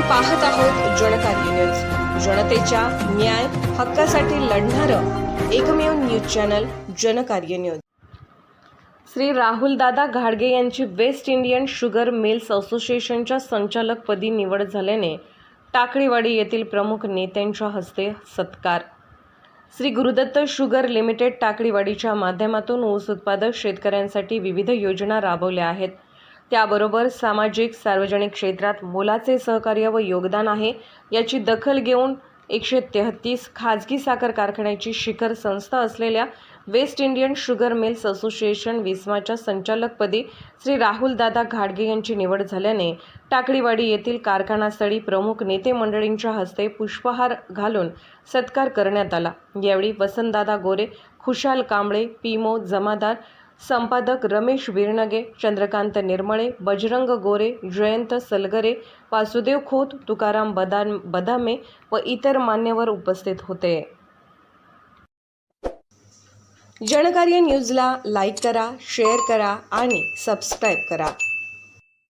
पाहत आहोत जनकार्य न्यूज, जनतेच्या न्याय हक्कासाठी लढणारं एकमेव news channel Janakarya news. Shri राहुलदादा घाडगे यांची वेस्ट इंडियन शुगर मिल्स असोसिएशनच्या संचालकपदी निवड झाल्याने टाकळीवाडी येथील प्रमुख नेत्यांच्या हस्ते सत्कार। श्री गुरुदत्त शुगर लिमिटेड टाकळीवाडीच्या माध्यमातून ऊस उत्पादक शेतकऱ्यांसाठी विविध योजना राबवल्या आहेत। त्याबरोबर सामाजिक सार्वजनिक क्षेत्रात मोलाचे सहकार्य व योगदान आहे याची दखल घेऊन 133 खाजगी साखर कारखान्याची शिखर संस्था असलेल्या west Indian sugar mills association विस्माच्या संचालकपदी श्री राहुलदादा घाडगे यांची निवड झाल्याने टाकळीवाडी येथील कारखानास्थळी प्रमुख नेते मंडळींच्या हस्ते पुष्पहार घालून सत्कार करण्यात आला। यावेळी वसंतदादा गोरे, खुशाल कांबळे, पीमो जमादार, संपादक रमेश बिरनगे, चंद्रकांत निर्मळे, बजरंग गोरे, जयंत सलगरे, वासुदेव खोत, तुकाराम बदामे व इतर मान्यवर उपस्थित होते। जनकार्य न्यूजला लाईक करा, शेअर करा आणि सबस्क्राईब करा।